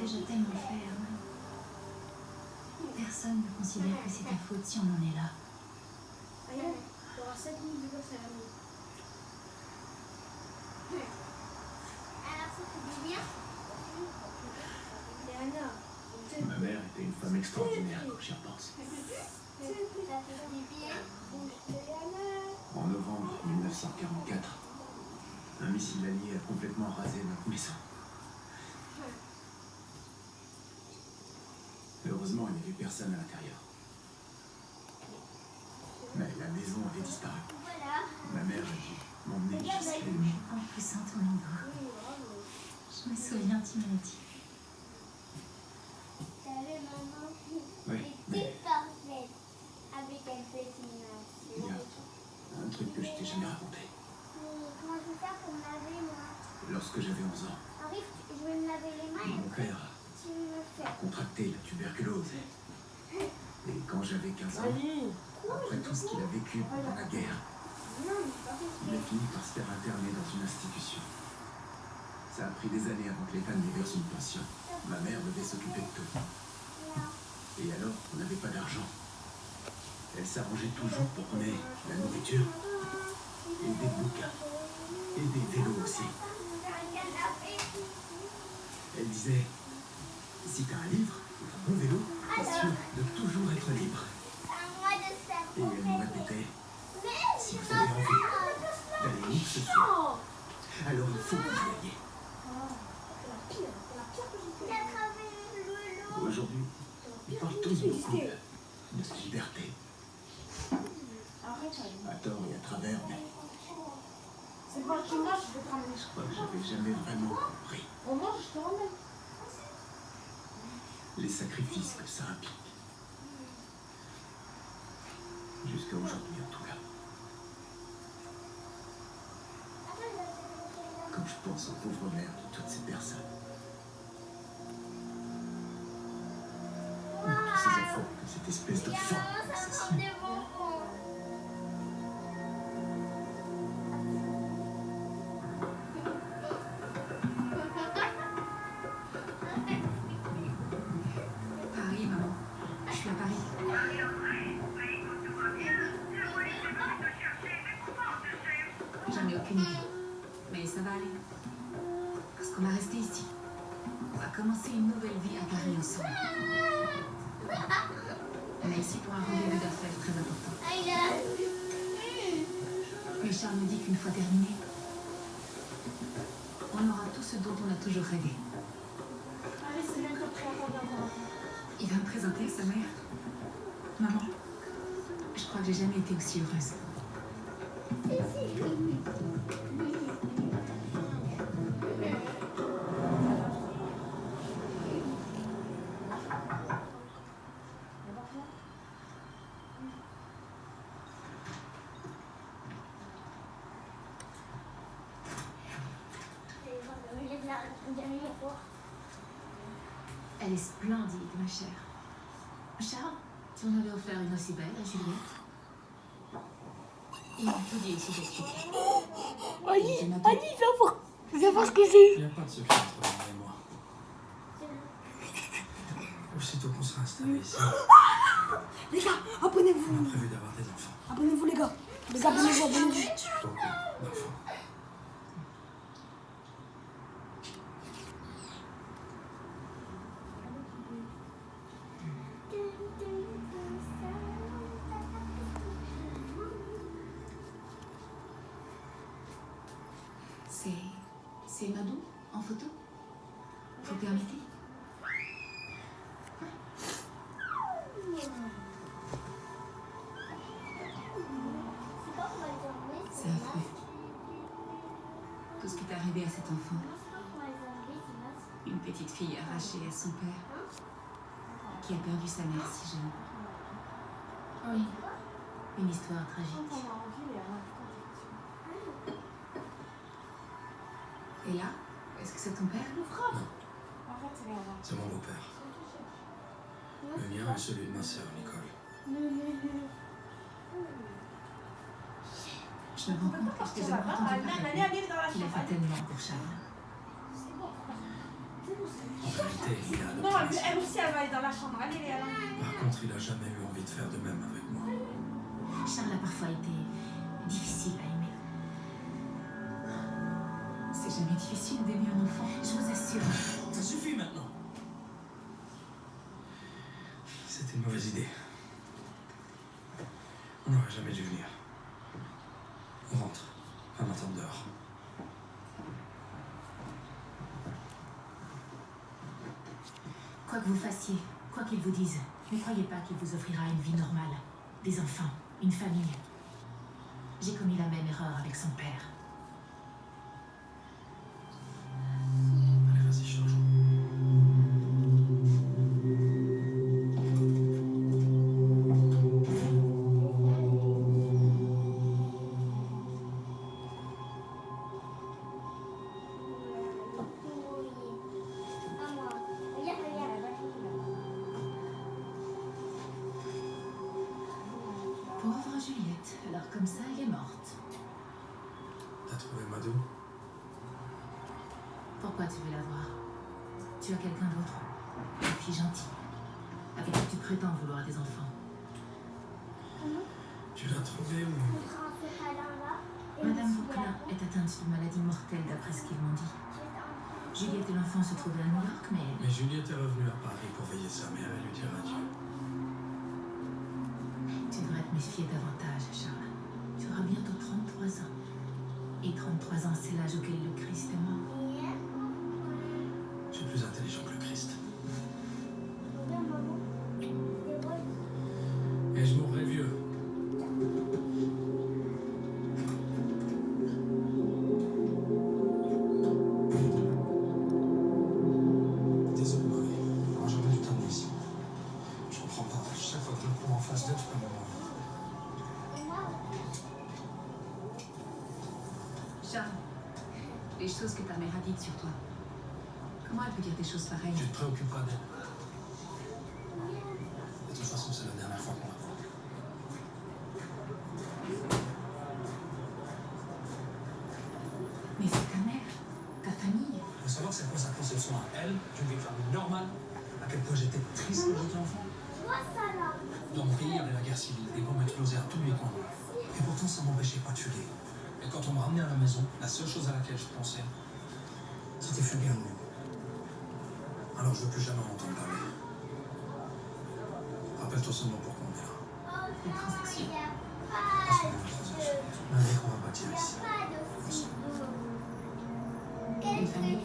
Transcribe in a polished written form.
déjà tellement ferme. Personne ne considère que c'est ta faute si on en est là. Tu auras 7 minutes de gosse à la nuit. Alors ça fait du bien. Et Anna, Ma mère était une femme extraordinaire quand j'y repense. Ça fait du bien. En novembre 1944, un missile allié a complètement rasé notre maison. Heureusement, il n'y avait personne à l'intérieur. Mais la maison avait disparu. Voilà. Ma mère a dû m'emmener jusqu'à Mais lui. en poussant ton ego, je me souviens, tu m'as dit. T'as vu maman? Oui, mais Petite parfaite. Avec un petit masque. il y a un truc que je t'ai jamais raconté. Comment je vais faire pour me laver moi? Lorsque j'avais 11 ans, Arrive, je vais me laver les mains et mon père tu me fais. a contracté la tuberculose. Et quand j'avais 15 ans, après tout ce qu'il a vécu pendant la guerre, il a fini par se faire interner dans une institution. Ça a pris des années avant que l'État ne lui verse une pension. Ma mère devait s'occuper de tout. Et alors, on n'avait pas d'argent. Elle s'arrangeait toujours pour qu'on ait la nourriture et des bouquins. Et des vélos aussi. Elle disait, si t'as un livre, un bon vélo, t'es sûr de toujours être libre. Et elle nous répétait, si vous avez envie d'aller où que ce soit, alors il faut que vous y alliez. Aujourd'hui, ils parlent tous beaucoup de liberté. À tort et à travers, mais c'est pas que tu manges, je vais te ramener. je crois que j'avais jamais vraiment compris On mange, je te ramène. les sacrifices que ça implique. Jusqu'à aujourd'hui, en tout cas. Quand je pense aux pauvres mères de toutes ces personnes. Et tous ces enfants que cette espèce de femme assassine. Paris, maman. Je suis à Paris. J'en ai aucune idée. Mais ça va aller. Parce qu'on va rester ici. On va commencer une nouvelle vie à Paris ensemble. On est ici pour un rendez-vous d'affaires très important. Mais Charles me dit qu'une fois terminé, on aura tout ce dont on a toujours rêvé. Allez, c'est bientôt prêt à regarder. Il va me présenter à sa mère. Maman, je crois que j'ai jamais été aussi heureuse. Elle est splendide, ma chère. Charles, tu en avais offert une aussi belle à Juliette. Il m'a tout dit ici, j'explique. Ali, viens voir ce que j'ai eu. Il n'y a pas de secret entre maman et moi. Aussitôt qu'on sera installé ici, Les gars, on a abonnez-vous. prévu d'avoir des enfants. Abonnez-vous, les gars. Les gars, abonnez-vous, abonnez-vous. Beaucoup d'enfants. C'est Madou en photo? Vous permettez? C'est affreux. Tout ce qui est arrivé à cet enfant. Une petite fille arrachée à son père, qui a perdu sa mère si jeune. Oui, une histoire tragique. Et là, est-ce que c'est ton père? C'est mon beau-père. Le mien et celui de ma sœur, Nicole. Je me rends compte que je t'ai jamais entendu parler qu'il a fait tellement pour Charles. En réalité, il a Non, adopté. elle aussi, elle va aller dans la chambre. Allez, Léa. Par contre, il a jamais eu envie de faire de même avec moi. Charles a parfois été difficile à aimer. C'est jamais difficile d'aimer un enfant, je vous assure. Ça suffit maintenant. C'était une mauvaise idée. On n'aurait jamais dû venir. On rentre. On m'attend dehors. Quoi que vous fassiez, quoi qu'ils vous disent, ne croyez pas qu'il vous offrira une vie normale, des enfants, une famille. J'ai commis la même erreur avec son père. Allez, vas-y, change. À moi. Regarde, regarde. Pauvre Juliette, alors comme ça, elle est morte. T'as trouvé Mado? Pourquoi tu veux la voir? Tu as quelqu'un d'autre? Une fille gentille, avec qui tu prétends vouloir des enfants. Tu l'as trouvé ou... Le principal là. Et Madame le Bouclin petit est atteinte d'une maladie mortelle d'après ce qu'ils m'ont dit. là. Juliette et l'enfant se trouvaient à New York, mais Mais Juliette est revenue à Paris pour veiller sa mère et lui dire adieu. tu devrais te méfier davantage, Charles. Tu auras bientôt 33 ans. Et 33 ans, c'est l'âge auquel le Christ est mort. Je suis plus intelligent que le Christ. Et je mourrai vieux. Désolé, Marie. Moi, j'aurais dû t'amener ici. Je comprends pas. Chaque fois que je le prends en face d'elle, je peux me mourir. Charles, les choses que ta mère a dites sur toi. Comment elle peut dire des choses pareilles? Tu te préoccupes pas d'elle. De toute façon, c'est la dernière fois qu'on la voit. Mais c'est ta mère, ta famille. Faut savoir c'est quoi sa conception à elle d'une vie de famille normale, à quel point j'étais triste quand j'étais enfant. Vois ça là. Dans mon pays, il y avait la guerre civile, des bombes explosaient à tous les coins. Et pourtant, ça m'empêchait pas de fuguer. Et quand on m'a ramené à la maison, la seule chose à laquelle je pensais, c'était fuguer à nouveau. Alors je veux plus jamais en entendre parler. Rappelle-toi seulement pourquoi on est là. Oh Les non, transactions. il n'y a Parce pas qu'on a une de... transaction. Mais avec, on va bâtir Il n'y ici. a pas de frigo. Une famille.